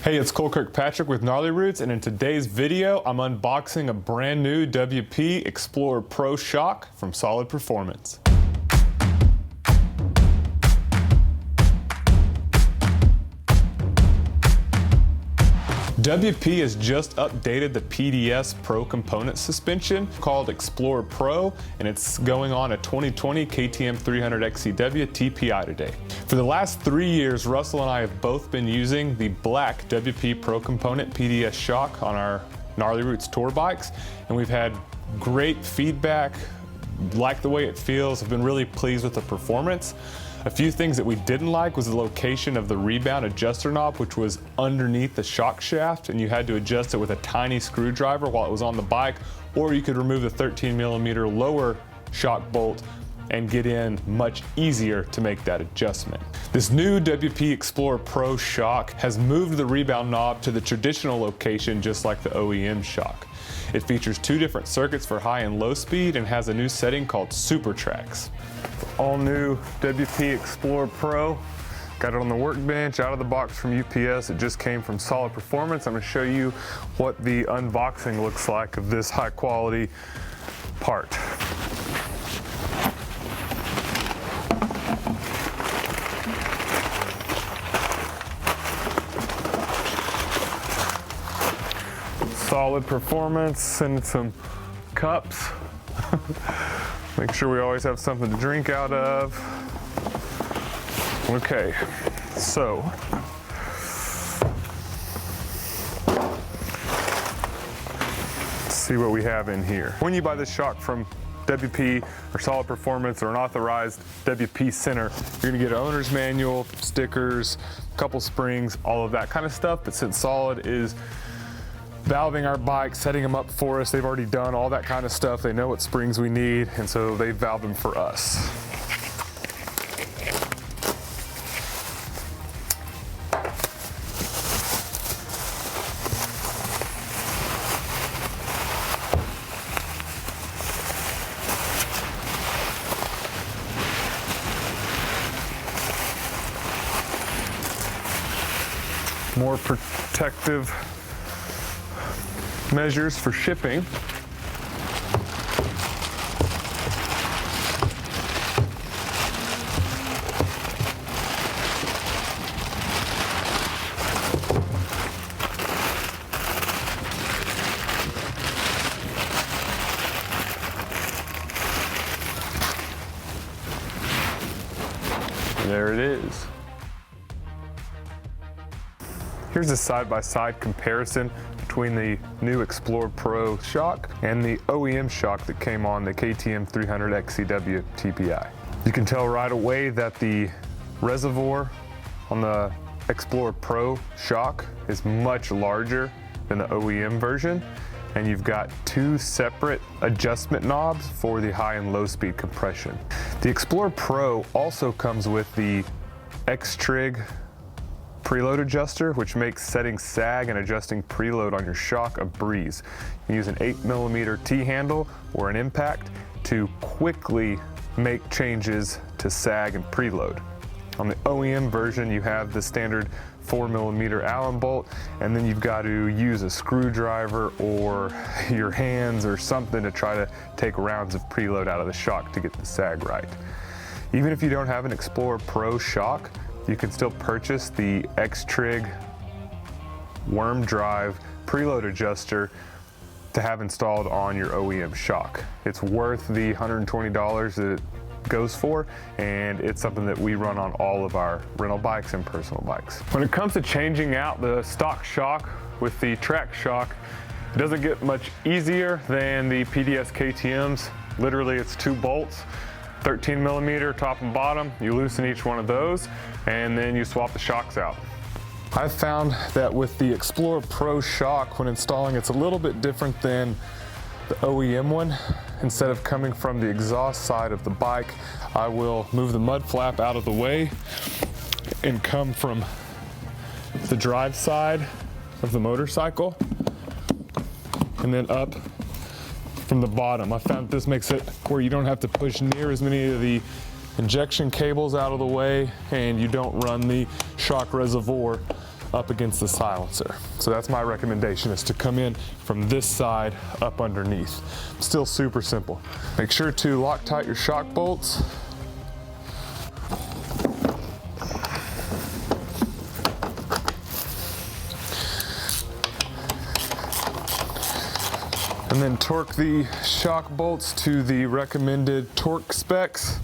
Hey, it's Cole Kirkpatrick with Gnarly Routes, and in today's video, I'm unboxing a brand new WP XPLOR Pro shock from Solid Performance. WP has just updated the PDS Pro Component suspension called XPLOR Pro, and it's going on a 2020 KTM 300 XCW TPI today. For the last 3 years, Russell and I have both been using the black WP Pro Component PDS shock on our Gnarly Routes tour bikes, and we've had great feedback, like the way it feels, have been really pleased with the performance. A few things that we didn't like was the location of the rebound adjuster knob, which was underneath the shock shaft, and you had to adjust it with a tiny screwdriver while it was on the bike, or you could remove the 13mm lower shock bolt and get in much easier to make that adjustment. This new WP XPLOR Pro shock has moved the rebound knob to the traditional location, just like the OEM shock. It features 2 different circuits for high and low speed and has a new setting called Super Tracks. All new WP XPLOR Pro. Got it on the workbench, out of the box from UPS. It just came from Solid Performance. I'm gonna show you what the unboxing looks like of this high quality part. Solid Performance and some cups. Make sure we always have something to drink out of. Okay, so let's see what we have in here. When you buy this shock from WP or Solid Performance or an authorized WP center, you're gonna get an owner's manual, stickers, a couple springs, all of that kind of stuff. But since Solid is valving our bikes, setting them up for us, they've already done all that kind of stuff. They know what springs we need, and so they valved them for us. More protective measures for shipping. There it is. Here's a side-by-side comparison between the new XPLOR Pro shock and the OEM shock that came on the KTM 300 XCW TPI. You can tell right away that the reservoir on the XPLOR Pro shock is much larger than the OEM version, and you've got 2 separate adjustment knobs for the high and low speed compression. The XPLOR Pro also comes with the X-Trig preload adjuster, which makes setting sag and adjusting preload on your shock a breeze. You use an 8mm T-handle or an impact to quickly make changes to sag and preload. On the OEM version, you have the standard 4mm Allen bolt, and then you've got to use a screwdriver or your hands or something to try to take rounds of preload out of the shock to get the sag right. Even if you don't have an XPLOR Pro shock, you can still purchase the X-Trig worm drive preload adjuster to have installed on your OEM shock. It's worth the $120 that it goes for, and it's something that we run on all of our rental bikes and personal bikes. When it comes to changing out the stock shock with the track shock, it doesn't get much easier than the PDS KTMs. Literally, it's 2 bolts. 13mm top and bottom, you loosen each one of those, and then you swap the shocks out. I've found that with the XPLOR Pro shock, when installing, it's a little bit different than the OEM one. Instead of coming from the exhaust side of the bike, I will move the mud flap out of the way and come from the drive side of the motorcycle and then up from the bottom. I found this makes it where you don't have to push near as many of the injection cables out of the way, and you don't run the shock reservoir up against the silencer. So that's my recommendation, is to come in from this side up underneath. Still super simple. Make sure to Loctite your shock bolts. And then torque the shock bolts to the recommended torque specs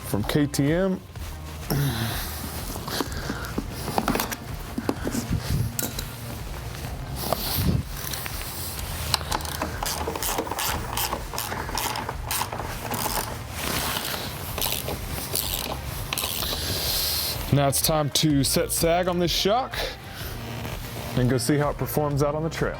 from KTM. Now it's time to set sag on this shock and go see how it performs out on the trail.